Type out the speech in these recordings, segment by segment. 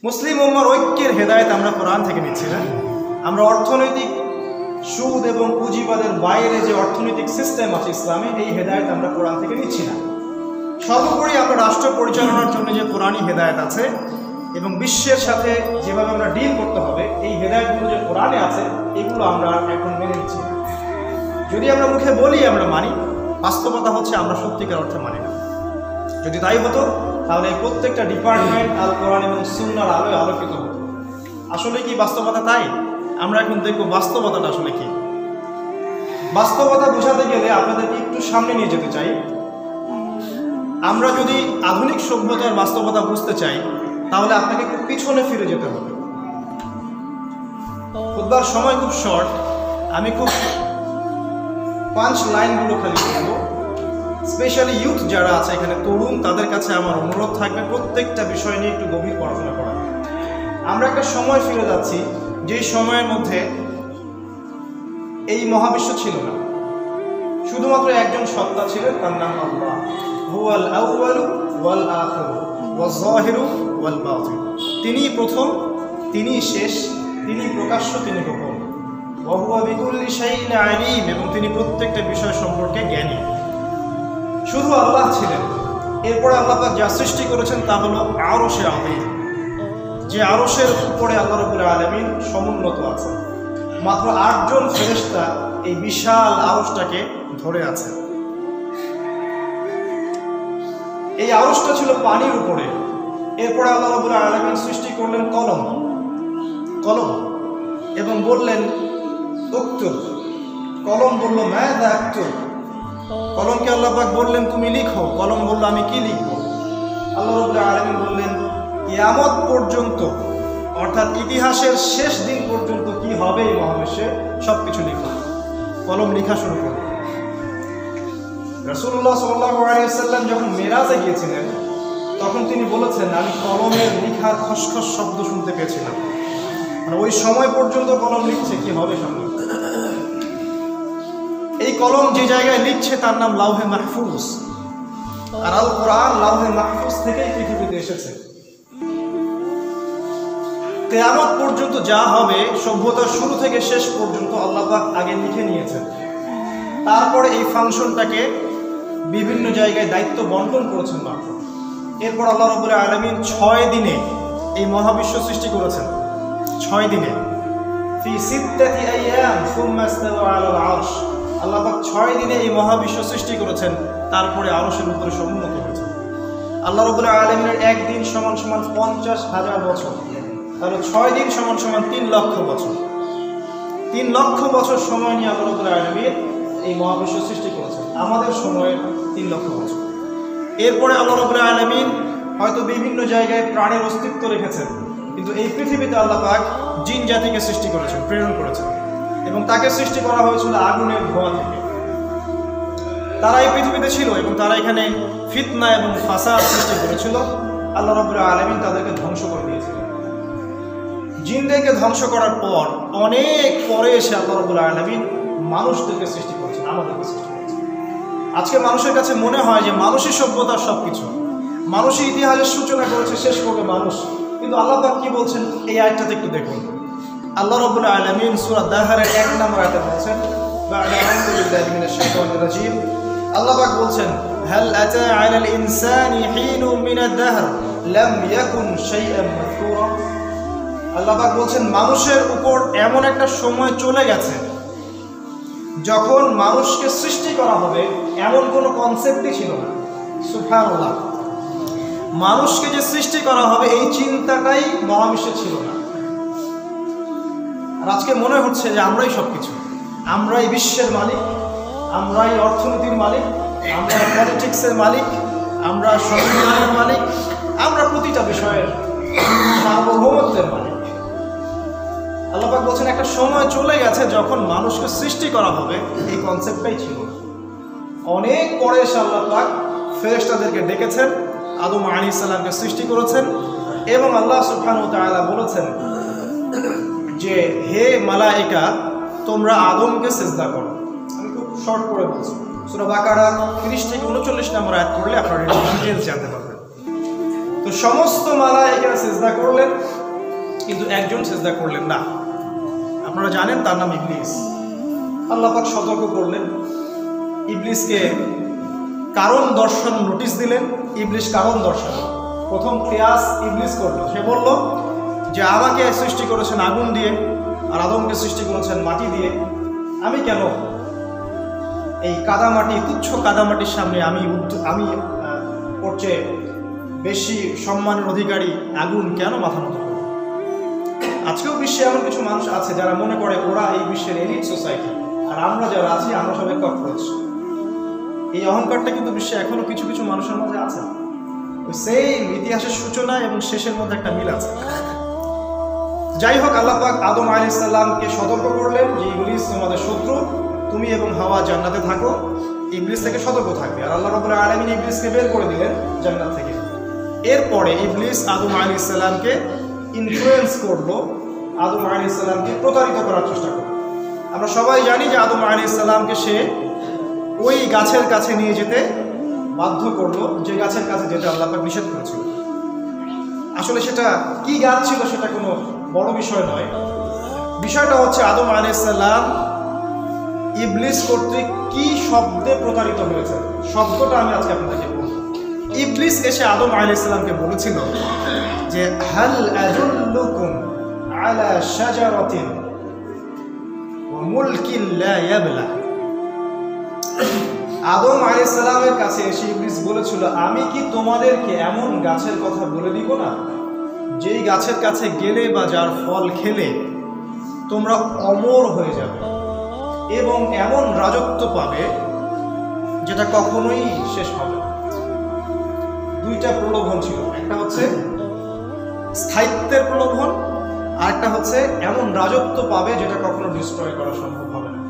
মুসলিম উম্মার ঐক্যের হেদায়েত আমরা কোরআন থেকে নিচ্ছি না। আমরা অর্থনৈতিক সুদ এবং পুঁজিবাদের বাইরে যে অর্থনৈতিক সিস্টেম আছে ইসলামে, এই হেদায়েত আমরা কোরআন থেকে নিচ্ছি না। সর্বোপরি আমরা রাষ্ট্র পরিচালনার জন্য যে কোরআনই হেদায়েত আছে এবং বিশ্বের সাথে যেভাবে আমরা ডিল করতে হবে, এই হেদায়েতগুলো যে কোরআনে আছে, এগুলো আমরা এখন মেনে নিচ্ছি না। যদি আমরা মুখে বলি আমরা মানি, বাস্তবতা হচ্ছে আমরা সত্যিকার অর্থে মানি না। যদি তাই হতো তাহলে প্রত্যেকটা ডিপার্টমেন্ট আল কোরআন এবং সুন্নাহর আলোয় আলোকিত হতো। আসলে কি বাস্তবতা তাই? আমরা এখন দেখব বাস্তবতাটা আসলে কি। বাস্তবতা বোঝাতে গেলে আপনাদেরকে একটু সামনে নিয়ে যেতে চাই। আমরা যদি আধুনিক সভ্যতার বাস্তবতা বুঝতে চাই তাহলে আপনাকে একটু পিছনে ফিরে যেতে হবে। খুতবার সময় খুব শর্ট, আমি খুব পাঁচ লাইনগুলো খালি বলবো। স্পেশালি ইউথ যারা আছে এখানে, তরুণ, তাদের কাছে আমার অনুরোধ থাকবে প্রত্যেকটা বিষয় নিয়ে একটু গভীর পড়াশোনা করা। আমরা একটা সময় ফিরে যাচ্ছি যেই সময়ের মধ্যে এই মহাবিশ্ব ছিল না, শুধুমাত্র একজন সত্তা ছিলেন, তার নাম আল্লাহ। হুয়াল আউয়ালু ওয়াল আখিরু ওয়াজ যাহিরু ওয়াল বাতিন। তিনি প্রথম, তিনি শেষ, তিনি প্রকাশ্য, তিনি গোপন। ওয়া হুয়া বিকুল্লি শাইইন আলিম, এবং তিনি প্রত্যেকটা বিষয় সম্পর্কে জ্ঞানী। শুধু আল্লাহ ছিলেন। এরপরে আল্লাহ পাক যা সৃষ্টি করেছেন তা হলো আরশে আযীম, যে আরশের উপরে আল্লাহ রাব্বুল আলামিন সমুন্নত আছে। মাত্র 8 জন ফেরেশতা এই বিশাল আরশটাকে ধরে আছে। এই আরশটা ছিল পানির উপরে। এরপরে আল্লাহ রাব্বুল আলামিন সৃষ্টি করলেন কলম, এবং বললেন উক্তুব। কলম বলল মাযা আক্তুব। কলমকে আল্লাহ পাক বললেন তুমি লিখো। কলম বলল আমি কি লিখব? আল্লাহ রাব্বুল আলামিন বললেন কিয়ামত পর্যন্ত, অর্থাৎ ইতিহাসের শেষ দিন পর্যন্ত কি হবে এই মহাবিশ্বে সবকিছু লিখো। কলম লেখা শুরু করল। রাসূলুল্লাহ সাল্লাল্লাহু আলাইহি ওয়াসাল্লাম যখন মেরাজে গিয়েছিলেন তখন তিনি বলেছেন আমি কলমের লেখার খসখস শব্দ শুনতে পেয়েছিলাম। মানে ওই সময় পর্যন্ত কলম লিখছে কি হবে সামনে। এই কলম যে জায়গায় লিখছে তার নাম লাউহে মাহফুজ। আর আল কোরআন লাউহে মাহফুজ থেকেই পৃথিবীতে এসেছে। কিয়ামত পর্যন্ত যা হবে, সভ্যতার শুরু থেকে শেষ পর্যন্ত আল্লাহ পাক আগে লিখে নিয়েছেন। তারপরে এই ফাংশনটাকে বিভিন্ন জায়গায় দায়িত্ব বন্টন করেছেন মাত্র। এরপর আল্লাহ রাব্বুল আলামিন 6 দিনে এই মহাবিশ্ব সৃষ্টি করেছেন। 6 দিনে, ফি সিত্তাতি আইয়াম সুম্মা ইস্তাওয়া আলাল আরশ। আল্লাহ পাক 6 দিনে এই মহাবিশ্ব সৃষ্টি করেছেন, তারপরে আরশের উপরে সমুন্নত হয়েছেন। আল্লাহ রাব্বুল আলামিনের একদিন সমান 50,000 বছর, তাহলে 6 দিন সমান 3 লক্ষ বছর। 3 লক্ষ বছর সময় নিয়ে আল্লাহ রাব্বুল আলামিন এই মহাবিশ্ব সৃষ্টি করেছেন, আমাদের সময়ের 3 লক্ষ বছর। এরপরে আল্লাহ রাব্বুল আলামিন হয়তো বিভিন্ন জায়গায় প্রাণের অস্তিত্ব রেখেছেন, কিন্তু এই পৃথিবীতে আল্লাহ পাক জিন জাতিকে সৃষ্টি করেছেন, প্রেরণ করেছেন, এবং তাকে সৃষ্টি করা হয়েছিল আগুনের ধোঁয়া থেকে। তারা এই পৃথিবীতে ছিল এবং তারা এখানে ফিতনা এবং ফাসাদ সৃষ্টি করেছিল। আল্লাহ রাব্বুল আলামিন তাদেরকে ধ্বংস করে দিয়েছিলেন। জিনদেরকে ধ্বংস করার পর অনেক পরে এসে আল্লাহ রাব্বুল আলামিন মানুষদেরকে সৃষ্টি করেছেন, আমাদেরকে সৃষ্টি করেছেন। আজকে মানুষের কাছে মনে হয় যে মানুষই সভ্যতার সবকিছু, মানুষই ইতিহাসের সূচনা করেছে, শেষ করবে মানুষ। কিন্তু আল্লাহ পাক কি বলছেন এই আয়াতটাতে একটু দেখুন। আল্লাহ রাব্বুল আলামিন সূরা দাহরের 1 নম্বর আয়াতে বলছেন, বা'দা আউযু বিল্লাহি মিনাশ শাইতানির রাজীম। আল্লাহ পাক বলছেন হাল আতা আলাল ইনসানি হিনুম মিনাদ দাহর লাম ইয়াকুন শাইআন মাযকুরা। আল্লাহ পাক বলছেন মানুষের উপর এমন একটা সময় চলে গেছে যখন মানুষকে সৃষ্টি করা হবে এমন কোনো কনসেপ্টই ছিল না। সুবহানাল্লাহ, মানুষকে যে সৃষ্টি করা হবে এই চিন্তাটাই মহাবিশ্বে ছিল না। আর আজকে মনে হচ্ছে যে আমরাই সবকিছু, আমরাই বিশ্বের মালিক, আমরাই অর্থনীতির মালিক, আমরা পলিটিক্সের মালিক, আমরা সংবিধানের মালিক, আমরা প্রতিটা বিষয়ের সার্বভৌমত্বের মালিক। আল্লাহ পাক বলছেন একটা সময় চলে গেছে যখন মানুষকে সৃষ্টি করা হবে এই কনসেপ্টটাই ছিল। অনেক পরে এসে আল্লাহ পাক ফেরেশতাদেরকে ডেকেছেন, আদম আলাইহিস সালামকে সৃষ্টি করেছেন, এবং আল্লাহ সুবহানাহু ওয়া তাআলা বলেছেন যে হে মালায়েকা তোমরা আদমকে সিজদা করো। আমি খুব শর্ট করে বলছি, সূরা বাকারা 30 থেকে 39 নম্বর আয়াত পড়লে আপনারা ডিটেইলস জানতে পারবেন। তো সমস্ত মালায়েকা সিজদা করলেন, কিন্তু একজন সিজদা করলেন না। আপনারা জানেন তার নাম ইবলিস। আল্লাহ পাক সতর্ক করলেন, ইবলিসকে কারণ দর্শন নোটিশ দিলেন। ইবলিস কারণ দর্শন প্রথম কেয়াস ইবলিস করলো। সে বলল যে আমাকে সৃষ্টি করেছেন আগুন দিয়ে আর আদমকে সৃষ্টি করেছেন মাটি দিয়ে, আমি কেন এই কাদামাটি, তুচ্ছ কাদামাটির সামনে আমি করছে বেশি সম্মানের অধিকারী আগুন কেন মাথা মতো করব? আজকেও বিশ্বে এমন কিছু মানুষ আছে যারা মনে করে ওরা এই বিশ্বের এলিট সোসাইটি, আর আমরা যারা আছি আমরা সবাই ককরোচ। এই অহংকারটা কিন্তু বিশ্বে এখনো কিছু কিছু মানুষের মধ্যে আছে। সেই ইতিহাসের সূচনা এবং শেষের মধ্যে একটা মিল আছে। যাই হোক, আল্লাহ পাক আদম আলাইহিস সালামকে সতর্ক করলেন যে ইবলিস তোমাদের শত্রু, তুমি এবং হাওয়া জান্নাতে থাকো, ইবলিস থেকে সতর্ক থাকবে। আর আল্লাহ রাব্বুল আলামিন ইবলিসকে বের করে দিলেন জান্নাত থেকে। এরপরে ইবলিস আদম আলাইহিস সালামকে ইনফ্লুয়েন্স করলো, আদম আলাইহিস সালামকে প্রতারিত করার চেষ্টা করলো। আমরা সবাই জানি যে আদম আলাইহিস সালামকে সে ওই গাছের কাছে নিয়ে যেতে বাধ্য করলো যে গাছের কাছে যেটা আল্লাহ পাক নিষেধ করেছিল। আসলে সেটা কি গাছ ছিল সেটা কোনো বড় বিষয় নয়। বিষয়টা হচ্ছে আদম আলাইহিস সালাম ইবলিস কর্তৃক কি শব্দে প্রতারিত হয়েছে, শব্দটা আমি আজকে আপনাদেরকে বলব। ইবলিস এসে আদম আলাইহিস সালামকে বলেছিল যে হাল আদুল্লুকুম আলা শাজারাতিন ওয়া মুলকিন লা ইয়াবলা। আদম আলাইহিস সালামের কাছে এসে ইবলিস বলেছিল, আমি কি তোমাদেরকে এমন গাছের কথা বলে দিব না যেই গাছের কাছে গেলে বা যার ফল খেলে তোমরা অমর হয়ে যাবে এবং এমন রাজত্ব পাবে যেটা কখনোই শেষ হবে না। দুইটা প্রলোভন ছিল, একটা হচ্ছে স্থায়িত্বের প্রলোভন আর একটা হচ্ছে এমন রাজত্ব পাবে যেটা কখনো ডিস্ট্রয় করা সম্ভব হবে না।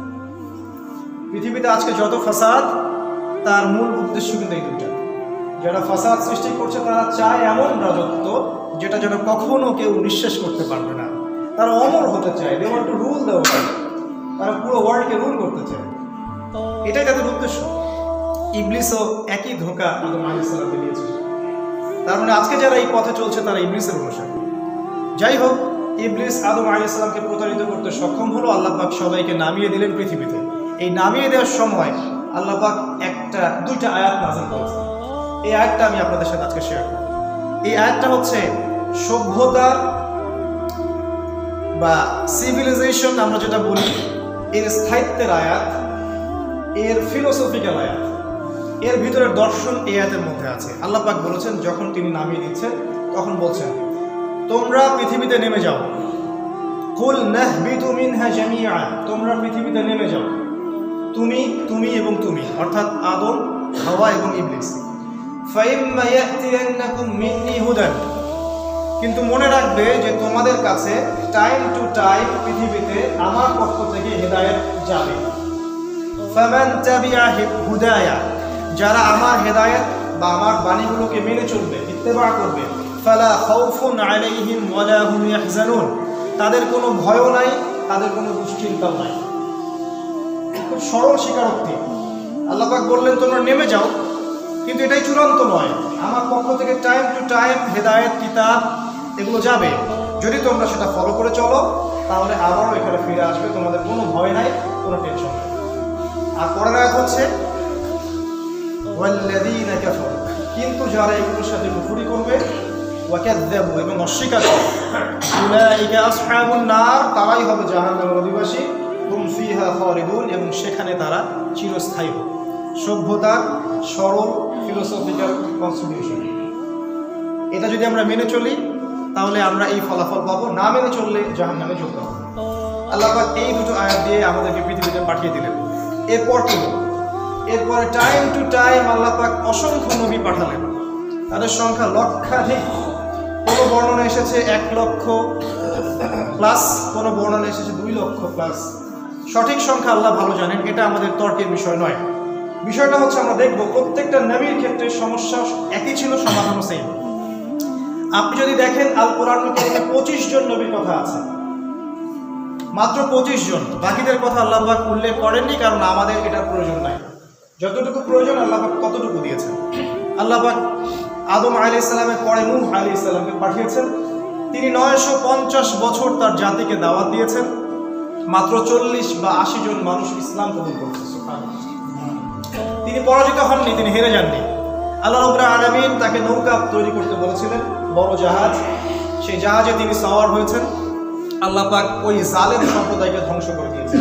পৃথিবীতে আজকে যত ফাসাদ তার মূল উদ্দেশ্য কিন্তু এই দুইটা। যারা ফাসাদ সৃষ্টি করছে তারা চায় এমন রাজত্ব যেটা যেন কখনো কেউ নিঃশেষ করতে পারবে না। তারা অমর হতে চায়, they want to rule the world. তারা পুরো ওয়ার্ল্ডকে রুল করতে চায়, এটাই তাদের উদ্দেশ্য। ইবলিসও একই ধোঁকা আদম আলাইহিস সালামকে দিয়েছিল। তার মানে আজকে যারা এই পথে চলছে তারা ইবলিসের অনুসারী। যাই হোক, ইবলিস আদম আলাইহিস সালামকে প্রতারিত করতে সক্ষম হলো। আল্লাহ পাক সবাইকে নামিয়ে দিলেন পৃথিবীতে। এই নামিয়ে দেওয়ার সময় আল্লাহ পাক দুইটা আয়াত নাযিল করেছেন। এই আয়াতটা আমি আপনাদের সাথে আজকে শেয়ার করব। এই আয়াতটা হচ্ছে সভ্যতা বা সিভিলাইজেশন আমরা যেটা বলি, এর স্থায়িত্বের আয়াত, এর ফিলোসফিক্যাল আয়াত, এর ভিতরে দর্শন এই আয়াতের মধ্যে আছে। আল্লাহ পাক বলেছেন, যখন তিনি নামিয়ে দিচ্ছেন তখন বলছেন, তোমরা পৃথিবীতে নেমে যাও। কুল নাহবিতু মিনহা জামিআ, তোমরা পৃথিবীতে নেমে যাও। তুমি এবং তুমি, অর্থাৎ আদম, হাওয়া এবং ইবলিস। ফাইম্মা ইয়াতিয়ান্নাকুম মিন্নি হুদান, কিন্তু মনে রাখবে যে তোমাদের কাছে টাইম টু টাইম পৃথিবীতে আমার পক্ষ থেকে হেদায়েত যাবে। ফামান তাবিআ হুদায়া, যারা আমার হেদায়েত বা আমার বাণীগুলোকে মেনে চলবে, ইত্তেবা করবে, ফালা খাউফুন আলাইহিম ওয়ালা হুম ইয়াহজানুন, তাদের কোনো ভয়ও নাই, তাদের কোনো দুশ্চিন্তাও নাই। খুব সরল স্বীকারোক্তি। আল্লাহ পাক বললেন তোমরা নেমে যাও, কিন্তু এটাই চূড়ান্ত নয়। আমার পক্ষ থেকে টাইম টু টাইম হেদায়েত, কিতাব এগুলো যাবে। যদি তোমরা সেটা ফলো করে চলো তাহলে আবারও এখানে ফিরে আসবে, তোমাদের কোনো ভয় নাই, কোনো টেনশন নেই। আর পরের আয়াত হচ্ছে ওয়াল্লাযীনা কাফারু, কিন্তু যারা এগুলোর সাথে কুফরি করবে, ওয়াকাযযাবু এবং অস্বীকার করবে, উলাইকা আসহাবুন নার, তারাই হবে জাহান্নামের অধিবাসী, হুম ফিহা খালিদুন, এবং সেখানে তারা চিরস্থায়ী হবে। সভ্যতার সরল ফিলোসফিক্যাল কনস্টিটিউশন, এটা যদি আমরা মেনে চলি তাহলে আমরা এই ফলাফল পাবো, না মেনে চললে জাহান্নামে যেতে হবে। আল্লাহ পাক এই দুটো আয়াত দিয়ে আমাদেরকে পৃথিবীতে পাঠিয়ে দিলেন। এরপরে টাইম টু টাইম আল্লাহ পাক অসংখ্য নবী পাঠালেন, তাদের সংখ্যা লক্ষাধিক। কোনো বর্ণনা এসেছে 1 লক্ষ প্লাস, কোনো বর্ণনা এসেছে 2 লক্ষ প্লাস। সঠিক সংখ্যা আল্লাহ ভালো জানেন, এটা আমাদের তর্কের বিষয় নয়। বিষয়টা হচ্ছে আমরা দেখব প্রত্যেকটা নবীর ক্ষেত্রে সমস্যা একই ছিল, সমাধানও সেম। আপনি যদি দেখেন আল কোরআনুল কারীমে 25 জন নবীর কথা আছে, মাত্র 25 জন। বাকিদের কথা আল্লাহ পাক উল্লেখ করেননি, কারণ আমাদের এটার প্রয়োজন নাই। যতটুকু প্রয়োজন আল্লাহ পাক ততটুকু দিয়েছেন। আল্লাহ পাক আদম আলাইহিস সালামের পরে নূহ আলাইহিস সালামকে পাঠিয়েছেন, তিনি 950 বছর তার জাতিকে দাওয়াত দিয়েছেন, মাত্র 40 বা 80 জন মানুষ ইসলাম কবুল করেছে। তিনি পরাজিত হননি, তিনি হেরে যাননি। আল্লাহ রাব্বুল আলামিন তাকে নৌকা তৈরি করতে বলেছিলেন, বড় জাহাজ, সেই জাহাজে তিনি সওয়ার হয়েছেন। আল্লাহ পাক ওই জালেম সম্প্রদায়কে ধ্বংস করে দিয়েছেন।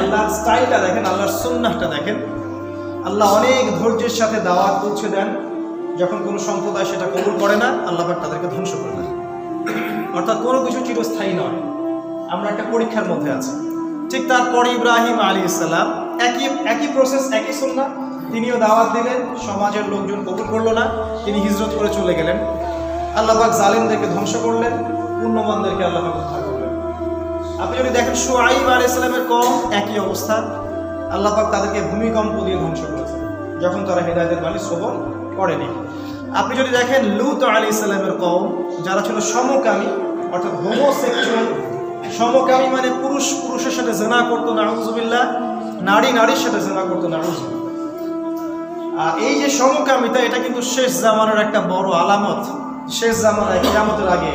আল্লাহর স্টাইলটা দেখেন, আল্লাহর সুন্নাহটা দেখেন। আল্লাহ অনেক ধৈর্যের সাথে দাওয়াত পৌঁছে দেন, যখন কোনো সম্প্রদায় সেটা কবুল করে না আল্লাহ পাক তাদেরকে ধ্বংস করে দেন। অর্থাৎ কোনো কিছু চিরস্থায়ী নয়, আমরা একটা পরীক্ষার মধ্যে আছি। ঠিক তারপরে ইব্রাহিম আলাইহিস সালাম একই প্রসেস, একই সুন্নাহ, তিনিও দাওয়াত দিলেন, সমাজের লোকজন কবুল করলো না, তিনি হিজরত করে চলে গেলেন। আল্লাহ পাক জালিমদেরকে ধ্বংস করলেন, পুণ্যবানদেরকে আল্লাহ পাক উদ্ধার করলেন। আপনি যদি দেখেন শুআইব আলাইহিস সালামের কওম একই অবস্থা, আল্লাহ পাক তাদেরকে ভূমিকম্প দিয়ে ধ্বংস করেছেন যখন তারা হেদায়েতের বাণী শ্রবণ করেনি। আপনি যদি দেখেন লূত আলাইহিস সালামের কওম, যারা ছিল সমকামী, অর্থাৎ হোমোসেক্সুয়াল। সমকামী মানে পুরুষ পুরুষের সাথে জিনা করতো, নাউযুবিল্লাহ, নারী নারীর সাথে জিনা করতো, নাউযুবিল্লাহ। আর এই যে সমকামিতা, এটা কিন্তু শেষ জামানার একটা বড় আলামত। শেষ জামানায় কিয়ামতের আগে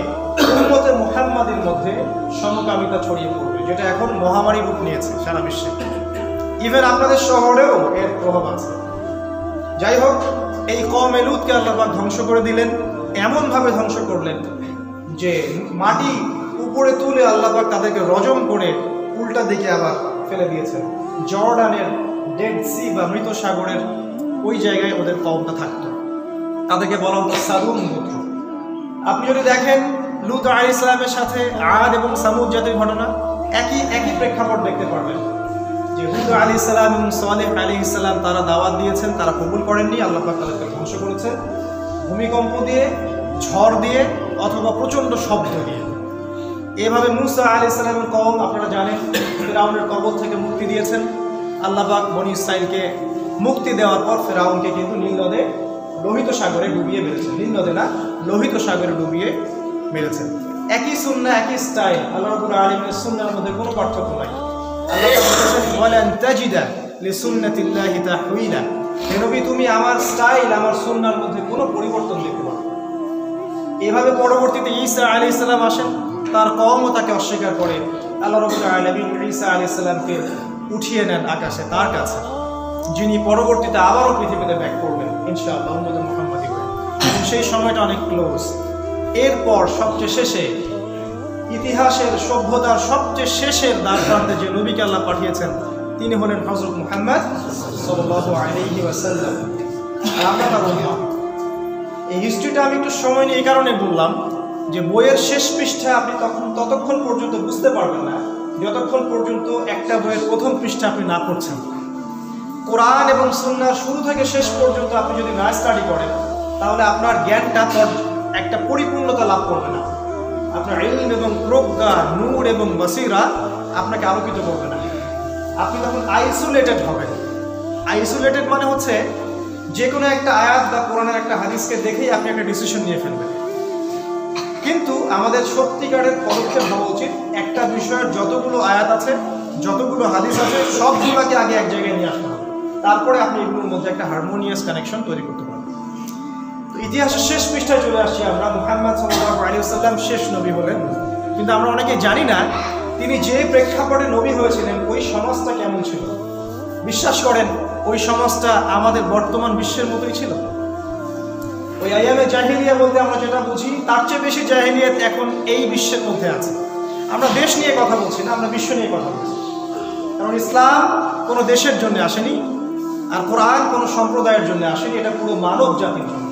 উম্মতে মুহাম্মাদের মধ্যে সমকামিতা ছড়িয়ে পড়বে, যেটা এখন মহামারী রূপ নিয়েছে সারা বিশ্বে। ইভেন আপনাদের শহরেও এর প্রভাব আছে। যাই হোক, এই কওমে লূতকে আল্লাহ পাক ধ্বংস করে দিলেন। এমনভাবে ধ্বংস করলেন যে মাটি উপরে তুলে আল্লাহ পাক তাদেরকে রজম করে উল্টা দিকে আবার ফেলে দিয়েছেন। জর্ডানের ডেড সি বা মৃত সাগরের ওই জায়গায় ওদের কওমটা থাকতো, তাদেরকে বলা হতো সাদুম গোত্র। আপনি যদি দেখেন লূত আলাইহিস সালামের সাথে আদ এবং সামুদ জাতির ঘটনা, একই প্রেক্ষাপট দেখতে পারবেন যে হুদ আলাইহিস সালাম এবং সালেহ আলাইহিস সালাম তারা দাওয়াত দিয়েছেন, তারা কবুল করেননি, আল্লাহ পাক তাদেরকে ধ্বংস করেছেন ভূমিকম্প দিয়ে, ঝড় দিয়ে, অথবা প্রচণ্ড শব্দ দিয়ে। এভাবে মুসা আলাইহিস সালামের কওম আপনারা জানেন ফিরআউনের কবল থেকে মুক্তি দিয়েছেন। আল্লাহ পাক বনী ইসরাইলকে মুক্তি দেওয়ার পর ফিরআউনকে কিন্তু নীল নদে লোহিত সাগরে ডুবিয়ে মেরেছেন। নীল নদে না, লোহিত সাগরে ডুবিয়ে মেরেছেন। একই সুন্নাহ, একই স্টাইল। আল্লাহ রাব্বুল আলামিনের সুন্নাহর মধ্যে কোনো পার্থক্য নাই। আল্লাহ বলেছেন ওয়ালান তাজিদা লিসুন্নাতিল্লাহি তাহওয়িলা, হে নবী তুমি আমার স্টাইল, আমার সুন্নাহর মধ্যে কোনো পরিবর্তন দেখতে পাবে না। এভাবে পরবর্তীতে ঈসা আলাইহিস সালাম আসেন, তার কওমও তাকে অস্বীকার করে। আল্লাহ রাব্বুল আলামিন ঈসা আলাইহিস সালামকে উঠিয়ে নেন আকাশে তার কাছে, যিনি পরবর্তীতে আবারও পৃথিবীতে ব্যাক করবেন ইনশাআল্লাহ উম্মতে মুহাম্মাদী হয়ে। সেই সময়টা অনেক ক্লোজ। এরপর সবচেয়ে শেষে, ইতিহাসের সভ্যতার সবচেয়ে শেষের দ্বার প্রান্তে যে নবীকে আল্লাহ পাঠিয়েছেন তিনি হলেন হযরত মুহাম্মদ সাল্লাল্লাহু আলাইহি ওয়াসাল্লাম। আর আমরা তার উম্মত। এই হিস্ট্রিটা আমি একটু সময় নিয়ে এই কারণে বললাম যে বইয়ের শেষ পৃষ্ঠা আপনি ততক্ষণ পর্যন্ত বুঝতে পারবেন না যতক্ষণ পর্যন্ত একটা বইয়ের প্রথম পৃষ্ঠা আপনি না পড়ছেন। কোরআন এবং সুন্নাহর শুরু থেকে শেষ পর্যন্ত আপনি যদি না স্টাডি করেন তাহলে আপনার জ্ঞানটা একটা পরিপূর্ণতা লাভ করবে না। আপনার ইলম এবং প্রজ্ঞা, নূর এবং বসিরা আপনাকে আলোকিত করবে না। আপনি তখন আইসোলেটেড হবেন। আইসোলেটেড মানে হচ্ছে যে কোনো একটা আয়াত বা কোরআনের একটা হাদিসকে দেখেই আপনি একটা ডিসিশন নিয়ে ফেলবেন। কিন্তু আমাদের সত্যিকারের পদক্ষেপ হওয়া উচিত একটা বিষয়ের যতগুলো আয়াত আছে, যতগুলো হাদিস আছে, সবগুলোকে আগে এক জায়গায় নিয়ে আসতে হবে। তারপরে আপনি এগুলোর মধ্যে একটা হারমোনিয়াস কানেকশন তৈরি করতে পারবেন। তো ইতিহাসের শেষ পৃষ্ঠায় চলে আসছি আমরা। মুহাম্মদ সাল্লাল্লাহু আলাইহি ওয়াসাল্লাম শেষ নবী হলেন, কিন্তু আমরা অনেকে জানি না তিনি যে প্রেক্ষাপটে নবী হয়েছিলেন ওই সমাজটা কেমন ছিল। বিশ্বাস করেন ওই সমাজটা আমাদের বর্তমান বিশ্বের মতোই ছিল। ওই আইয়ামে জাহিলিয়া বলতে আমরা যেটা বুঝি তার চেয়ে বেশি জাহিলিয়াত এখন এই বিশ্বের মধ্যে আছে। আমরা দেশ নিয়ে কথা বলছি না, আমরা বিশ্ব নিয়ে কথা বলছি। কারণ ইসলাম কোনো দেশের জন্য আসেনি, আর কোরআন কোনো সম্প্রদায়ের জন্য আসেনি, এটা পুরো মানব জাতির জন্য।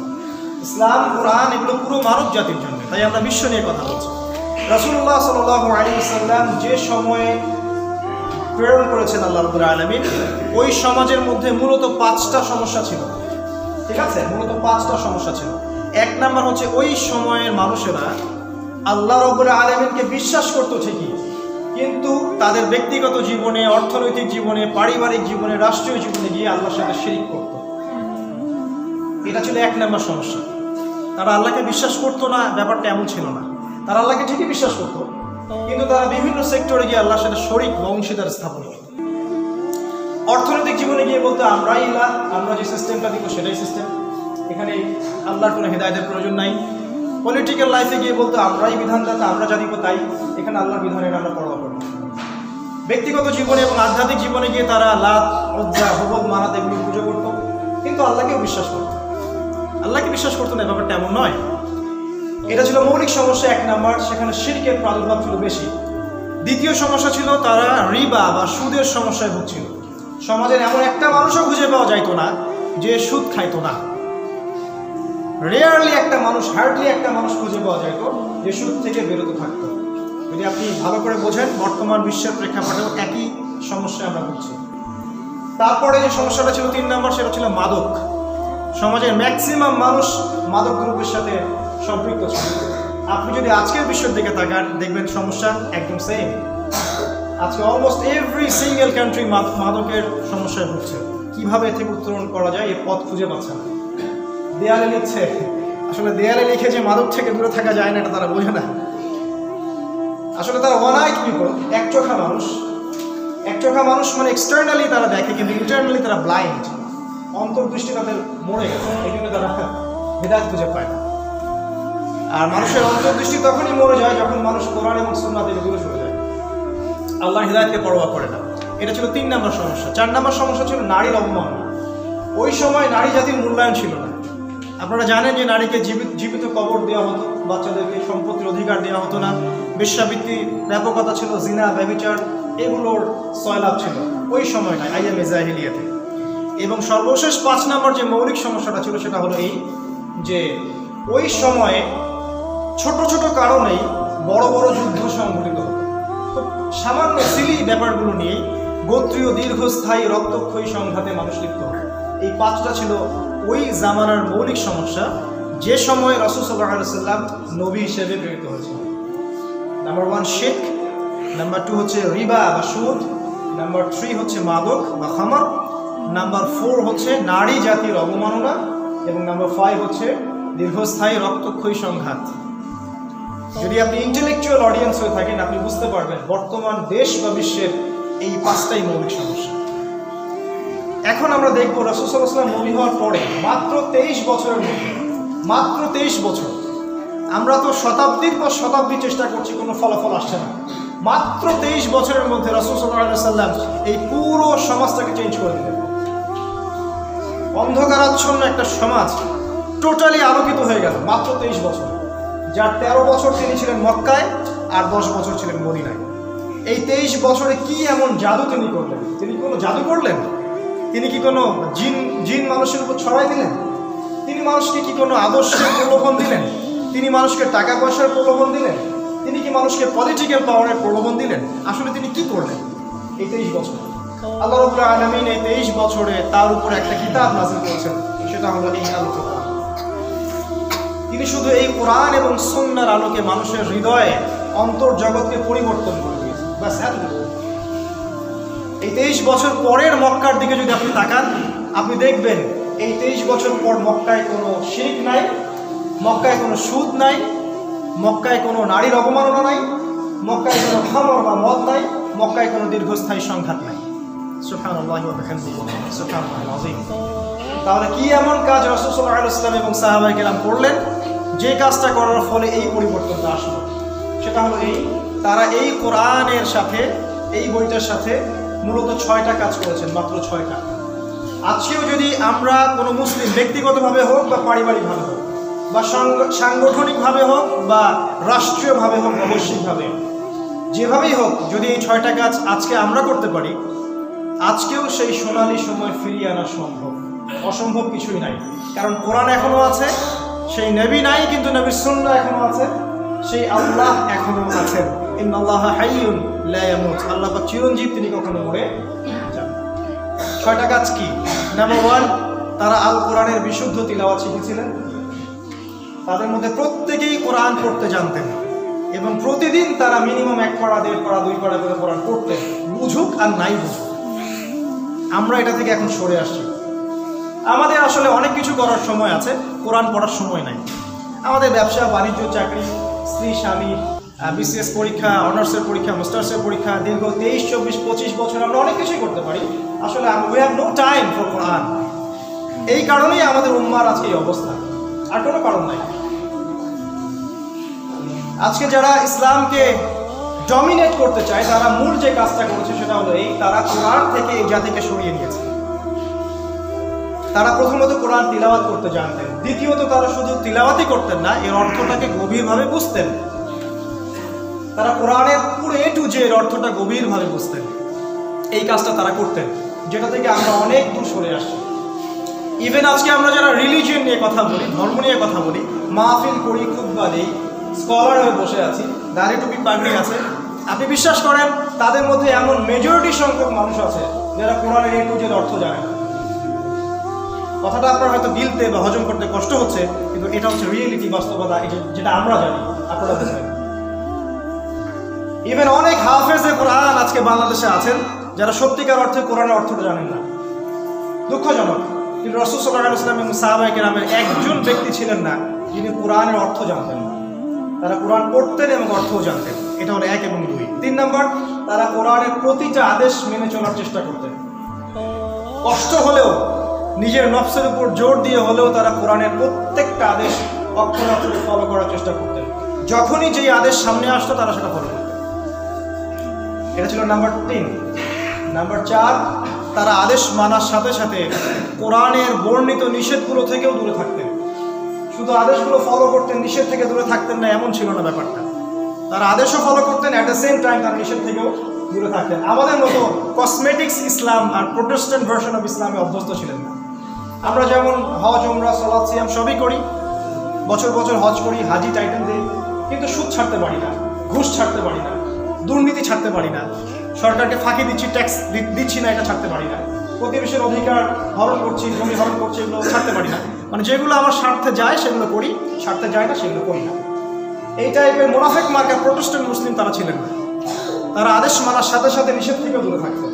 ইসলাম, কোরআন এগুলো পুরো মানব জাতির জন্য, তাই আমরা বিশ্ব নিয়ে কথা বলছি। রাসূলুল্লাহ সাল্লাল্লাহু আলাইহি ওয়াসাল্লাম যে সময়ে প্রেরণ করেছেন আল্লাহ রাব্বুল আলামিন, ওই সমাজের মধ্যে মূলত 5টা সমস্যা ছিল। ঠিক আছে, মূলত 5টা সমস্যা ছিল। এক নাম্বার হচ্ছে ওই সময়ের মানুষেরা আল্লাহ রাব্বুল আলামিনকে বিশ্বাস করতো ঠিকই, কিন্তু তাদের ব্যক্তিগত জীবনে, অর্থনৈতিক জীবনে, পারিবারিক জীবনে, রাষ্ট্রীয় জীবনে গিয়ে আল্লাহর সাথে শিরক করত। এটা ছিল এক নাম্বার সমস্যা। তারা আল্লাহকে বিশ্বাস করতো না, ব্যাপারটা এমন ছিল না। তারা আল্লাহকে ঠিকই বিশ্বাস করতো, কিন্তু তারা বিভিন্ন সেক্টরে গিয়ে আল্লাহর সাথে শরীক বা অংশীদার স্থাপন করত। অর্থনৈতিক জীবনে গিয়ে বলতো আমরাই ইলাহ, আমরা যে সিস্টেমটা দিব সেটাই সিস্টেম, এখানে আল্লাহর কোনো হেদায়েতের প্রয়োজন নাই। পলিটিক্যাল লাইফে গিয়ে বলতো আমরাই বিধানদাতা, আমরা যা দিব তাই, এখানে আল্লাহর বিধানের আমরা পরোয়া করি। ব্যক্তিগত জীবনে এবং আধ্যাত্মিক জীবনে গিয়ে তারা লাত, উজ্জা, হুবল, মানাত এগুলি পুজো করতো, কিন্তু আল্লাহকেও বিশ্বাস করতো। আল্লাহকে বিশ্বাস করতো না, ব্যাপারটা এমন নয়। এটা ছিল মৌলিক সমস্যা 1 নাম্বার, সেখানে শিরকের প্রাদুর্ভাব ছিল বেশি। দ্বিতীয় সমস্যা ছিল তারা রিবা বা সুদের সমস্যায় ভুগছিল। সমাজের এমন একটা মানুষও খুঁজে পাওয়া যাইতো না যে সুদ খাইতো না। রেয়ারলি একটা মানুষ, হার্ডলি একটা মানুষ খুঁজে পাওয়া যাইতো যে সুদ থেকে বিরত থাকতো। যদি আপনি ভালো করে বোঝেন, বর্তমান বিশ্বের প্রেক্ষাপটেও একই সমস্যায় আমরা ভুগছি। তারপরে যে সমস্যাটা ছিল 3 নাম্বার, সেটা ছিল মাদক। সমাজের ম্যাক্সিমাম মানুষ মাদক দ্রব্যের সাথে সম্পৃক্ত ছিল। আপনি যদি আজকের বিশ্বের দিকে তাকান, দেখবেন সমস্যা একদম সেম। আজকে অলমোস্ট এভরি সিঙ্গেল কান্ট্রি মাদকের সমস্যায় ভুগছে। কিভাবে এ থেকে উত্তরণ করা যায় এই পথ খুঁজে পাচ্ছে না। দেয়ালে লিখছে, আসলে দেয়ালে লিখে যে মাদক থেকে দূরে থাকা যায় না এটা তারা বোঝে না। আসলে তারা ওয়ান আইড পিপল, একচোখা মানুষ। একচোখা মানুষ মানে এক্সটার্নালি তারা দেখে, কিন্তু ইন্টারনালি তারা ব্লাইন্ড। অন্তর্দৃষ্টি তাদের মরে গেছে, এই জন্য তারা হেদায়েত খুঁজে পায় না। আর মানুষের অন্তর্দৃষ্টি তখনই মরে যায় যখন মানুষ কোরআন এবং সুন্নাহ থেকে দূরে সরে যায়, আল্লাহর হিদায়াতকে পরোয়া করে না। এটা ছিল 3 নাম্বার সমস্যা। 4 নাম্বার সমস্যা ছিল নারীর অবমাননা। ওই সময় নারী জাতির মূল্যায়ন ছিল না। আপনারা জানেন যে নারীকে জীবিত কবর দেওয়া হতো, বাচ্চাদেরকে সম্পত্তির অধিকার দেওয়া হতো না, বেশ্যাবৃত্তি ব্যাপকতা ছিল, জিনা, ব্যভিচার এগুলোর সয়লাভ ছিল ওই সময়টায়, আইয়ামে জাহিলিয়াতে। এবং সর্বশেষ 5 নাম্বার যে মৌলিক সমস্যাটা ছিল সেটা হলো এই যে ওই সময়ে ছোট ছোট কারণেই বড় বড় যুদ্ধ সংঘটিত হতো। খুব সামান্য সিলি ব্যাপারগুলো নিয়েই গোত্রীয় দীর্ঘস্থায়ী রক্তক্ষয়ী সংঘাতে মানুষ লিপ্ত হতো। এই 5টা ছিল ওই জামানার মৌলিক সমস্যা, যে সময় রাসূল সাল্লাল্লাহু আলাইহি ওয়াসাল্লাম নবী হিসেবে প্রেরিত হয়েছিল। নাম্বার 1 শিরক, নাম্বার 2 হচ্ছে রিবা বা সুদ, নাম্বার 3 হচ্ছে মাদক বা খামার, নাম্বার 4 হচ্ছে নারী জাতির অবমাননা, এবং নাম্বার 5 হচ্ছে দীর্ঘস্থায়ী রক্তক্ষয়ী সংঘাত। যদি আপনি ইন্টেলেকচুয়াল অডিয়েন্স হয়ে থাকেন, আপনি বুঝতে পারবেন বর্তমান দেশ বা বিশ্বের এই 5টাই মৌলিক সমস্যা। এখন আমরা দেখব রাসূল সাল্লাল্লাহু আলাইহি ওয়াসাল্লাম নবী হওয়ার পরে মাত্র 23 বছরের মধ্যে, মাত্র 23 বছর, আমরা তো শতাব্দীর পর শতাব্দী চেষ্টা করছি, কোনো ফলাফল আসছে না। মাত্র 23 বছরের মধ্যে রাসূল সাল্লাল্লাহু আলাইহি ওয়াসাল্লাম এই পুরো সমাজটাকে চেঞ্জ করে দিলেন। অন্ধকারাচ্ছন্ন একটা সমাজ টোটালি আলোকিত হয়ে গেল মাত্র 23 বছর। যার 13 বছর তিনি ছিলেন মক্কায় আর 10 বছর ছিলেন মদিনায়। এই 23 বছরে কি এমন জাদু তিনি করলেন? তিনি কোনো জাদু করলেন? তিনি কি কোনো জিন মানুষের উপর ছড়াই দিলেন? তিনি মানুষকে কি কোনো আদর্শের প্রলোভন দিলেন? তিনি মানুষকে টাকা পয়সার প্রলোভন দিলেন? তিনি কি মানুষকে পলিটিক্যাল পাওয়ারের প্রলোভন দিলেন? আসলে তিনি কি করলেন এই 23 বছর? আল্লাহ রাব্বুল আলামিন এই 23 বছরে তার উপর একটা কিতাব নাযিল করেছেন, সেটা হলো এই আলোচনা। তিনি শুধু এই কোরআন এবং সুন্নাহর আলোকে মানুষের হৃদয়ে অন্তর্জগৎকে পরিবর্তন করে দিয়েছেন। বাস এতটুকু। এই 23 বছর পরের মক্কার দিকে যদি আপনি তাকান, আপনি দেখবেন এই 23 বছর পর মক্কায় কোনো শিরক নাই, মক্কায় কোনো সুদ নাই, মক্কায় কোনো নারীর অবমাননা নাই, মক্কায় কোনো খামর বা মদ নাই, মক্কায় কোনো দীর্ঘস্থায়ী সংঘাত নাই। সুবহানাল্লাহি ওয়া বিহামদিহি, সুবহানাল্লাহিল আযীম। তাহলে কি এমন কাজ রাসূল সাল্লাল্লাহু আলাইহি ওয়াসাল্লাম এবং সাহাবায়ে কেরাম করলেন যে কাজটা করার ফলে এই পরিবর্তনটা আসলো? সেটা হলো এই, তারা এই কোরআনের সাথে, এই বইটার সাথে মূলত 6টা কাজ করেছেন, মাত্র 6টা। আজকেও যদি আমরা কোনো মুসলিম ব্যক্তিগতভাবে হোক বা পারিবারিকভাবে হোক বা সাংগঠনিকভাবে হোক বা রাষ্ট্রীয়ভাবে হোক বা বৈশ্বিকভাবে, যেভাবেই হোক, যদি এই 6টা কাজ আজকে আমরা করতে পারি, আজকেও সেই সোনালী সময় ফিরিয়ে আনা সম্ভব। অসম্ভব কিছুই নাই, কারণ কোরআন এখনো আছে, সেই নবী নাই কিন্তু নবীর সুন্নাহ এখনো আছে, সেই আল্লাহ এখনো আছেন। ইন্নাল্লাহা হাইয়ুন লা ইয়ামুত, আল্লাহ পাক চিরঞ্জীব, তিনি কখনো মরে যান। 6টা কাজ কি? নাম্বার 1, তারা আল কোরআনের বিশুদ্ধ তিলাওয়াত শিখেছিলেন। তাদের মধ্যে প্রত্যেকেই কোরআন পড়তে জানতেন এবং প্রতিদিন তারা মিনিমাম 1 পারা, 1.5 পারা, 2 পারা করে কোরআন পড়তেন, বুঝুক আর নাই বুঝুক। আমরা এটা থেকে এখন সরে আসছি। আমাদের আসলে অনেক কিছু করার সময় আছে, কোরআন পড়ার সময় নাই। আমাদের ব্যবসা বাণিজ্য, চাকরি, স্ত্রী স্বামী, বিসিএস পরীক্ষা, অনার্সের পরীক্ষা, মাস্টার্সের পরীক্ষা, দীর্ঘ 23, 24, 25 বছর আমরা অনেক কিছুই করতে পারি। আসলে we have no time for Quran. এই কারণেই আমাদের উম্মার আজকে এই অবস্থা, আর কোনো কারণ নাই। আজকে যারা ইসলামকে ডমিনেট করতে চায় তারা মূল যে কাজটা করেছে সেটা হলো এই, তারা কোরআন থেকে এই জাতিকে সরিয়ে নিয়েছে। তারা প্রথমত কোরআন তিলাওয়াত করতে জানতেন, দ্বিতীয়ত তারা শুধু তিলাওয়াতই করতেন না, এর অর্থটাকে গভীরভাবে বুঝতেন। তারা কোরআনের পুরো A to Z এর অর্থটা গভীরভাবে বুঝতেন। এই কাজটা তারা করতেন, যেটা থেকে আমরা অনেক দূর সরে আসছি। ইভেন আজকে আমরা যারা রিলিজিয়ন নিয়ে কথা বলি, ধর্ম নিয়ে কথা বলি, মাহফিল করি, খুতবা দেই, স্কলার হয়ে বসে আছি, দাঁড়িয়ে টুপি পাগড়ি আছে, আপনি বিশ্বাস করেন তাদের মধ্যে এমন মেজরিটি সংখ্যক মানুষ আছে যারা কোরআনের A to Z অর্থ জানে না। কথাটা আপনার হয়তো গিলতে বা হজম করতে কষ্ট হচ্ছে, কিন্তু এটা হচ্ছে রিয়েলিটি, বাস্তবতা, যেটা আমরা জানি, আপনারা বুঝবেন। ইভেন অনেক হাফেজে কোরআন আজকে বাংলাদেশে আছেন যারা সত্যিকার অর্থে কোরআনের অর্থটা জানেন না। দুঃখজনক, কিন্তু রাসূল সাল্লাল্লাহু আলাইহি ওয়াসাল্লাম এবং সাহাবায়ে কেরামের একজন ব্যক্তি ছিলেন না যিনি কোরআনের অর্থ জানতেন না। তারা কোরআন পড়তেন এবং অর্থও জানতেন। এটা হলো 1 এবং 2। 3 নম্বর, তারা কোরআনের প্রতিটা আদেশ মেনে চলার চেষ্টা করতেন। কষ্ট হলেও, নিজের নফসের উপর জোর দিয়ে হলেও তারা কোরআনের প্রত্যেকটা আদেশ অক্ষরে অক্ষরে ফলো করার চেষ্টা করতেন। যখনই যেই আদেশ সামনে আসতো তারা সেটা ফলো করতেন। এটা ছিল নাম্বার 3। নাম্বার 4, তারা আদেশ মানার সাথে সাথে কোরআনের বর্ণিত নিষেধগুলো থেকেও দূরে থাকতেন। শুধু আদেশগুলো ফলো করতেন, নিষেধ থেকে দূরে থাকতেন না, এমন ছিল না ব্যাপারটা। তারা আদেশও ফলো করতেন, অ্যাট দ্য সেম টাইম তারা নিষেধ থেকেও দূরে থাকতেন। আমাদের মতো কসমেটিক্স ইসলাম আর প্রোটেস্ট্যান্ট ভার্সন অফ ইসলামে অভ্যস্ত ছিলেন না। আমরা যেমন হজ, উমরা, সালাত, সিয়াম সবই করি, বছর বছর হজ করি, হাজি টাইটেল দিই, কিন্তু সুদ ছাড়তে পারি না, ঘুষ ছাড়তে পারি না, দুর্নীতি ছাড়তে পারি না, সরকারকে ফাঁকি দিচ্ছি, ট্যাক্স দিচ্ছি না, এটা ছাড়তে পারি না, প্রতিবেশীর অধিকার হরণ করছি, জমি হরণ করছি, এগুলো ছাড়তে পারি না। মানে যেগুলো আমার স্বার্থে যায় সেগুলো করি, স্বার্থে যায় না সেগুলো করি না। এই টাইপের মুনাফিক মার্কা প্রোটেস্ট্যান্ট মুসলিম তারা ছিলেন না। তারা আদেশ মানার সাথে সাথে নিষেধ থেকেও দূরে থাকতেন।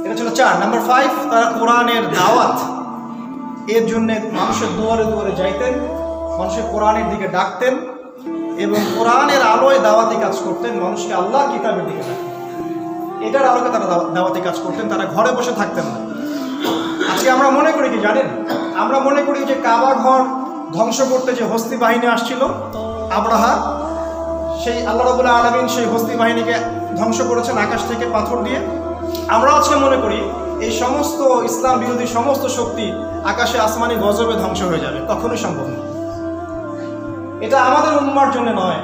এটা ছিল 4। নাম্বার 5, তারা কোরআনের দাওয়াত এর জন্য মানুষের দুয়ারে দুয়ারে যাইতেন, মানুষের কোরআনের দিকে ডাকতেন এবং কোরআনের আলোয় দাওয়াতি কাজ করতেন, মানুষকে আল্লাহর কিতাবের দিকে ডাকতেন। এটার আলোকে তারা দাওয়াতি কাজ করতেন, তারা ঘরে বসে থাকতেন না। আজকে আমরা মনে করি কি জানেন, আমরা মনে করি যে কাবা ঘর ধ্বংস করতে যে হস্তি বাহিনী আসছিল আব্রাহা, সেই আল্লাহ রাব্বুল আলামিন সেই হস্তি বাহিনীকে ধ্বংস করেছেন আকাশ থেকে পাথর দিয়ে। আমরা আজকে মনে করি এই সমস্ত ইসলাম বিরোধী সমস্ত শক্তি আকাশে আসমানি গজবে ধ্বংস হয়ে যাবে, কখনোই সম্ভব না। এটা আমাদের উম্মার জন্য নয়,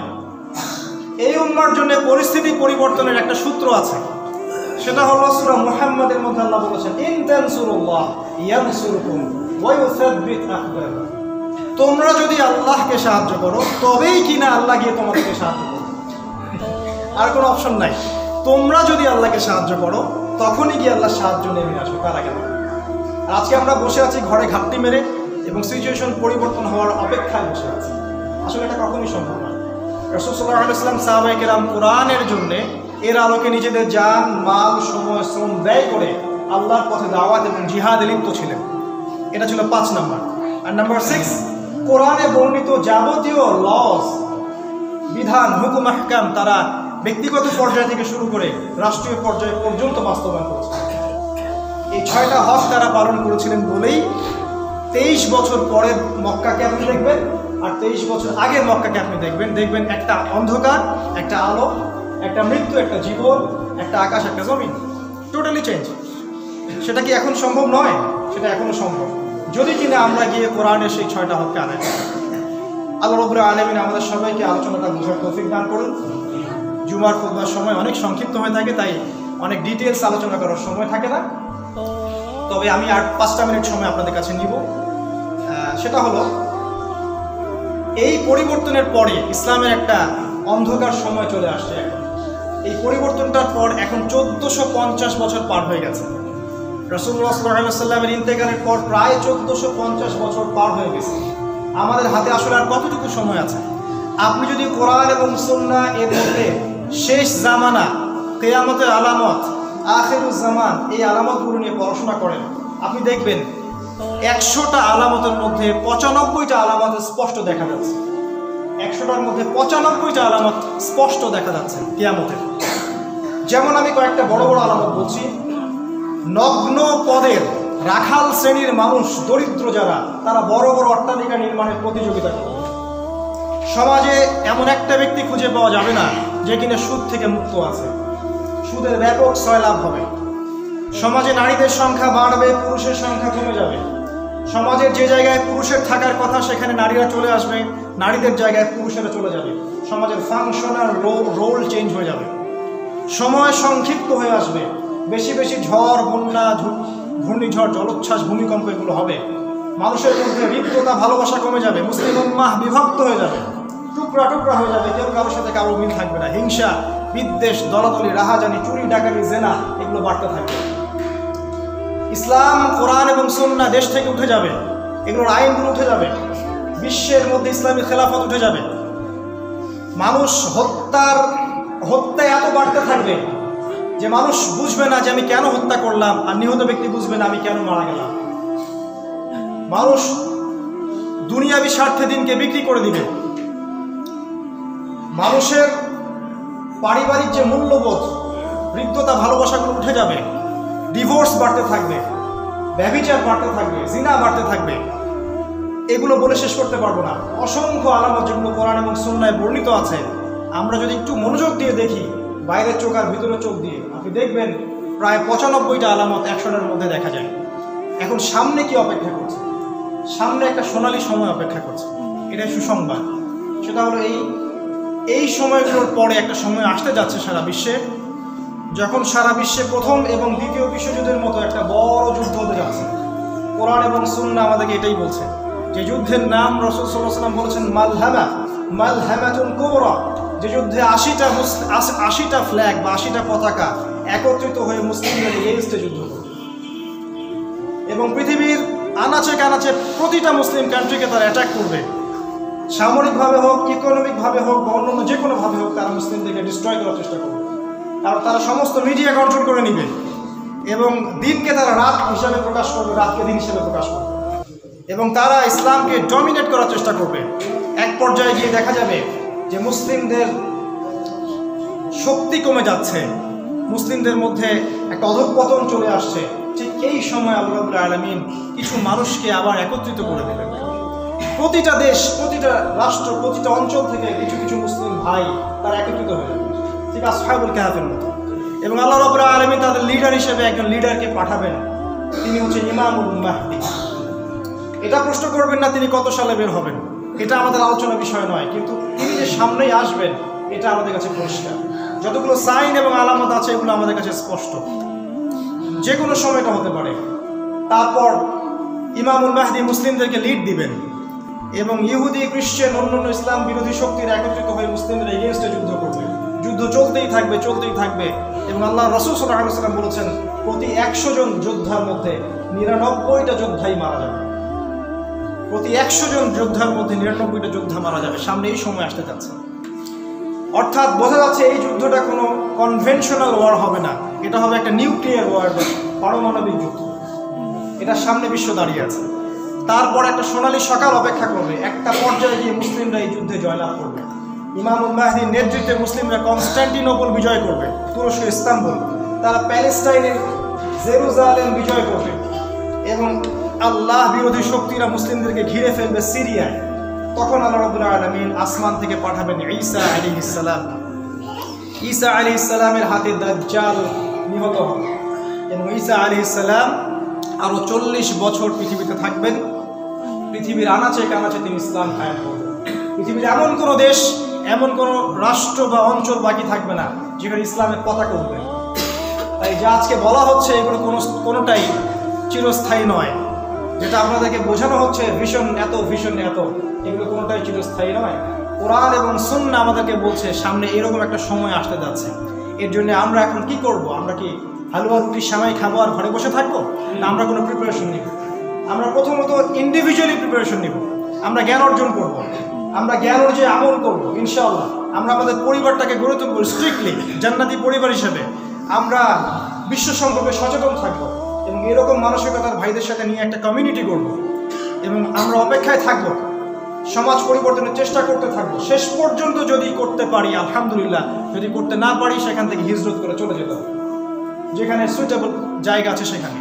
এই উম্মার জন্য পরিস্থিতি পরিবর্তনের একটা সূত্র আছে, সেটা হলো সূরা মুহাম্মাদের মধ্যে আল্লাহ বলেছেন, ইন তানসুরুল্লাহ ইয়ানসুরকুম ওয়া ইউসাব্বিত আকদামাকুম। তোমরা যদি আল্লাহকে সাহায্য করো তবেই কিনা আল্লাহ গিয়ে তোমাদেরকে সাহায্য করবে, আর কোনো অপশন নাই। তোমরা যদি আল্লাহকে সাহায্য করো তখনই গিয়ে আল্লাহ সাহায্য নেমে আসবে, তার আগে নয়। আর আজকে আমরা বসে আছি ঘরে ঘাপটি মেরে এবং সিচুয়েশন পরিবর্তন হওয়ার অপেক্ষায় বসে আছি। আসলে এটা কখনোই সম্ভব নয়। রাসূল সাল্লাল্লাহু আলাইহি ওয়াসাল্লাম সাহাবায়ে কেরাম কোরআনের জন্য এর আলোকে নিজেদের জান, মাল, সময়, শ্রম ব্যয় করে আল্লাহর পথে দাওয়াত এবং জিহাদে লিপ্ত ছিলেন। এটা ছিল 5 নাম্বার। আর নাম্বার 6, কোরআনে বর্ণিত যাবতীয় লস, বিধান, হুকুম, আহকাম তারা ব্যক্তিগত পর্যায় থেকে শুরু করে রাষ্ট্রীয় পর্যায় পর্যন্ত বাস্তবায়ন করেছিলেন। এই 6টা হক তারা পালন করেছিলেন বলেই 23 বছর পরে মক্কাকে আপনি দেখবেন আর 23 বছর আগের মক্কাকে আপনি দেখবেন একটা অন্ধকার, একটা আলো, একটা মৃত্যু, একটা জীবন, একটা আকাশ, একটা জমিন, টোটালি চেঞ্জ। সেটা কি এখন সম্ভব নয়? সেটা এখনো সম্ভব, যদি কিনা আমরা গিয়ে কোরআনের সেই 6টা হককে আদায় করি। আল্লাহ রাব্বুল আলামিন আমাদের সবাইকে আলোচনাটা বোঝার তৌফিক দান করুন। জুমার খুতবার সময় অনেক সংক্ষিপ্ত হয়ে থাকে, তাই অনেক ডিটেলস আলোচনা করার সময় থাকে না। তবে আমি আর 5টা মিনিট সময় আপনাদের কাছে নিব। সেটা হলো, এই পরিবর্তনের পরে ইসলামের একটা অন্ধকার সময় চলে আসছে। এখন এই পরিবর্তনটার পর এখন 1450 বছর পার হয়ে গেছে। রাসূলুল্লাহ সাল্লাল্লাহু আলাইহি ওয়াসাল্লামের ইন্তেকালের পর প্রায় 1450 বছর পার হয়ে গেছে। আমাদের হাতে আসলে আর কতটুকু সময় আছে? আপনি যদি কোরআন এবং সুন্নাহ এর মধ্যে শেষ জামানা, কিয়ামতের আলামত, আখিরুজ জামান, এই আলামতগুলো নিয়ে পড়াশোনা করেন, আপনি দেখবেন 100টা আলামতের মধ্যে 95টা আলামত স্পষ্ট দেখা যাচ্ছে। 100টার মধ্যে 95টা আলামত স্পষ্ট দেখা যাচ্ছে কিয়ামতের। যেমন আমি কয়েকটা বড় বড় আলামত বলছি। নগ্ন পদের রাখাল শ্রেণীর মানুষ, দরিদ্র যারা, তারা বড় বড় অট্টালিকা নির্মাণের প্রতিযোগিতা করবে। সমাজে এমন একটা ব্যক্তি খুঁজে পাওয়া যাবে না যে কিনা সুদ থেকে মুক্ত আছে। সুদের ব্যাপক সয়লাভ হবে। সমাজে নারীদের সংখ্যা বাড়বে, পুরুষের সংখ্যা কমে যাবে। সমাজের যে জায়গায় পুরুষের থাকার কথা সেখানে নারীরা চলে আসবে, নারীদের জায়গায় পুরুষেরা চলে যাবে। সমাজের ফাংশন আর রোল চেঞ্জ হয়ে যাবে। সময় সংক্ষিপ্ত হয়ে আসবে। বেশি বেশি ঝড়, বন্যা, ঘূর্ণিঝড়, জলোচ্ছ্বাস, ভূমিকম্প এগুলো হবে। মানুষের মধ্যে হৃদ্যতা, ভালোবাসা কমে যাবে। মুসলিম উম্মাহ বিভক্ত হয়ে যাবে, টুকরা টুকরা হয়ে যাবে। কেউ কারোর সাথে কারোর মিল থাকবে না। হিংসা, বিদ্বেষ, দলাদলি, রাহাজানি, চুরি, ডাকাতি, জেনা এগুলো বাড়তে থাকবে। ইসলাম, কোরআন এবং সুন্নাহ দেশ থেকে উঠে যাবে। এগুলোর আইনগুলো উঠে যাবে। বিশ্বের মধ্যে ইসলামী খেলাফত উঠে যাবে। মানুষ হত্যা এত বাড়তে থাকবে যে মানুষ বুঝবে না যে আমি কেন হত্যা করলাম, আর নিহত ব্যক্তি বুঝবে না আমি কেন মারা গেলাম। মানুষ দুনিয়াবি স্বার্থে দিনকে বিক্রি করে দিবে। মানুষের পারিবারিক যে মূল্যবোধ, হৃদ্যতা, ভালোবাসাগুলো উঠে যাবে। ডিভোর্স বাড়তে থাকবে, ব্যভিচার বাড়তে থাকবে, জিনা বাড়তে থাকবে। এগুলো বলে শেষ করতে পারবো না। অসংখ্য আলামত যেগুলো কোরআন এবং সুন্নাহয় বর্ণিত আছে, আমরা যদি একটু মনোযোগ দিয়ে দেখি, বাইরের চোখ আর ভিতরের চোখ দিয়ে, আপনি দেখবেন প্রায় 95টা আলামত 100টার মধ্যে দেখা যায়। এখন সামনে কি অপেক্ষা করছে? সামনে একটা সোনালী সময় অপেক্ষা করছে। এটাই সুসংবাদ। সেটা হলো এই সময়গুলোর পরে একটা সময় আসতে যাচ্ছে সারা বিশ্বে, যখন সারা বিশ্বে প্রথম এবং দ্বিতীয় বিশ্বযুদ্ধের মতো একটা বড় যুদ্ধ হতে যাচ্ছে। কোরআন এবং সুন্নাহ আমাদেরকে এটাই বলছে। যে যুদ্ধের নাম রাসূল সাল্লাল্লাহু আলাইহি ওয়াসাল্লাম বলেছেন মালহামাতুন কুবরা, যে যুদ্ধে 80টা ফ্ল্যাগ বা 80টা পতাকা একত্রিত হয়ে মুসলিমদের এগেইনস্টে যুদ্ধ করবে এবং পৃথিবীর আনাচে কানাচে প্রতিটা মুসলিম কান্ট্রিকে তারা অ্যাটাক করবে। সামরিকভাবে হোক, ইকোনমিকভাবে হোক বা অন্যান্য যে কোনোভাবে হোক, তারা মুসলিমদেরকে ডিস্ট্রয় করার চেষ্টা করবে। কারণ তারা সমস্ত মিডিয়া কন্ট্রোল করে নেবে এবং দিনকে তারা রাত হিসাবে প্রকাশ করবে, রাতকে দিন হিসেবে প্রকাশ করবে এবং তারা ইসলামকে ডমিনেট করার চেষ্টা করবে। এক পর্যায়ে গিয়ে দেখা যাবে যে মুসলিমদের শক্তি কমে যাচ্ছে, মুসলিমদের মধ্যে একটা অধঃপতন চলে আসছে। ঠিক এই সময় আল্লাহ রাব্বুল আলামিন কিছু মানুষকে আবার একত্রিত করে দেবেন। প্রতিটা দেশ, প্রতিটা রাষ্ট্র, প্রতিটা অঞ্চল থেকে কিছু কিছু মুসলিম ভাই তারা একত্রিত হয়ে যাবে, ঠিক আসহাবুল কাহফের মতো। এবং আল্লাহ রাব্বুল আলামিন তাদের লিডার হিসেবে একজন লিডারকে পাঠাবেন। তিনি হচ্ছেন ইমামুল মাহদি। এটা প্রশ্ন করবেন না তিনি কত সালে বের হবেন, এটা আমাদের আলোচনার বিষয় নয়, কিন্তু তিনি যে সামনেই আসবেন এটা আমাদের কাছে পরিষ্কার। যতগুলো সাইন এবং আলামত আছে এগুলো আমাদের কাছে স্পষ্ট। যে কোনো সময়টা হতে পারে। তারপর ইমামুল মাহদি মুসলিমদেরকে লিড দিবেন এবং ইহুদি, খ্রিস্টান, অন্যান্য ইসলাম বিরোধী শক্তিরা একত্রিত হয়ে মুসলিমদের এগেইনস্টে যুদ্ধ করবে। যুদ্ধ চলতেই থাকবে এবং আল্লাহ রাসূল সাল্লাল্লাহু আলাইহি ওয়াসাল্লাম বলেছেন প্রতি 100 জন যোদ্ধার মধ্যে 99টা যোদ্ধাই মারা যাবে। প্রতি 100 জন যোদ্ধার মধ্যে 99টা যোদ্ধা মারা যাবে। সামনে এই সময় আসতে যাচ্ছে। অর্থাৎ বোঝা যাচ্ছে এই যুদ্ধটা কোনো কনভেনশনাল ওয়ার হবে না, এটা হবে একটা নিউক্লিয়ার ওয়ার, পারমাণবিক যুদ্ধ। এটা সামনে বিশ্ব দাঁড়িয়ে আছে। তারপর একটা সোনালী সকাল অপেক্ষা করবে। একটা পর্যায়ে গিয়ে মুসলিমরা এই যুদ্ধে জয়লাভ করবে। ইমামুল মাহদির নেতৃত্বে মুসলিমরা কনস্ট্যান্টিনোপল বিজয় করবে, তুরস্ক, ইস্তাম্বুল। তারা প্যালেস্টাইনের জেরুজালেম বিজয় করবে এবং আল্লাহ বিরোধী শক্তিরা মুসলিমদেরকে ঘিরে ফেলবে সিরিয়ায়। তখন আল্লাহ রাব্বুল আলামিন আসমান থেকে পাঠাবেন ঈসা আলাইহিস সালাম। ঈসা আলাইহিস সালামের হাতে দাজ্জাল নিহত হবে এবং ঈসা আলাইহিস সালাম আরও 40 বছর পৃথিবীতে থাকবেন। পৃথিবীর আনাচে কানাচে তিনি ইসলাম কায়েম করবেন। পৃথিবীর এমন কোনো দেশ, এমন কোনো রাষ্ট্র বা অঞ্চল বাকি থাকবে না যেখানে ইসলামের পতাকা উঠবে। তাই যা আজকে বলা হচ্ছে এগুলো কোনোটাই চিরস্থায়ী নয়। যেটা আপনাদেরকে বোঝানো হচ্ছে ভীষণ এত, এগুলো কোনোটাই চিরস্থায়ী নয়। কোরআন এবং সুন্নাহ আমাদেরকে বলছে সামনে এরকম একটা সময় আসতে যাচ্ছে। এর জন্য আমরা এখন কি করব? আমরা কি হালুয়া রুটি সামাই খাবো আর ঘরে বসে থাকবো? না, আমরা কোনো প্রিপারেশন নিব। আমরা প্রথমত ইন্ডিভিজুয়ালি প্রিপারেশন নিব। আমরা জ্ঞান অর্জন করব, আমরা জ্ঞান অর্জনে আমল করব ইনশাআল্লাহ। আমরা আমাদের পরিবারটাকে গড়ে তুলব স্ট্রিক্টলি জান্নাতি পরিবার হিসেবে। আমরা বিশ্ব সম্পর্কে সচেতন থাকবো এবং এরকম মানসিকতার ভাইদের সাথে নিয়ে একটা কমিউনিটি করব এবং আমরা অপেক্ষায় থাকব, সমাজ পরিবর্তনের চেষ্টা করতে থাকবো। শেষ পর্যন্ত যদি করতে পারি আলহামদুলিল্লাহ, যদি করতে না পারি সেখান থেকে হিজরত করে চলে যেতে হবে যেখানে সুইটেবল জায়গা আছে সেখানে।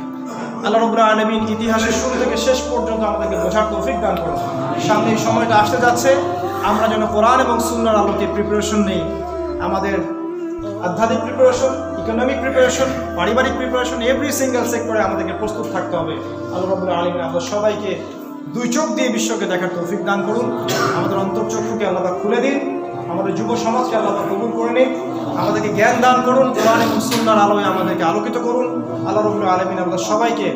আল্লাহ রাব্বুল আলামিন ইতিহাসের শুরু থেকে শেষ পর্যন্ত আমাদেরকে বোঝার তৌফিক দান করুন। সামনে এই সময়টা আসতে যাচ্ছে, আমরা যেন কোরআন এবং সুন্নাহর আলোকে প্রিপারেশন নেই। আমাদের আধ্যাত্মিক প্রিপারেশন, ইকোনমিক প্রিপারেশন, পারিবারিক প্রিপারেশন, এভরি সিঙ্গেল সেক্টরে আমাদেরকে প্রস্তুত থাকতে হবে। আল্লাহ রাব্বুল আলামিন আমাদের সবাইকে দুই চোখ দিয়ে বিশ্বকে দেখার তৌফিক দান করুন। আমাদের অন্তর্চক্ষুকে আল্লাহ পাক খুলে দিন। আমাদের যুব সমাজকে আল্লাহ পাক কবুল করে নিন। আমাদেরকে জ্ঞান দান করুন। কোরআন এবং সুন্নাহর আলোয় আমাদেরকে আলোকিত করুন। আল্লাহ রাব্বুল আলামিন আমাদের সবাইকে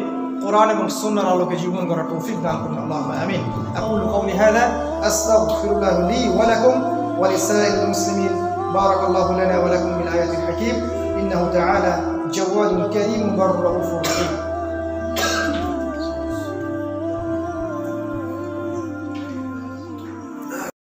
কোরআন এবং সুন্নাহর আলোকে জীবন গড়ার তৌফিক দান করুন। আল্লাহুম্মা আমিন। আকুলু কওলি হাযা আস্তাগফিরুল্লাহ লি ওয়া লাকুম ওয়া লিসাইরিল মুসলিমিন। বারাকাল্লাহু লানা ওয়া লাকুম বিল আয়াতিল হাকীম। ইন্নাহু তাআলা জাওয়াদুন কারীম বাররাউফুর রহিম।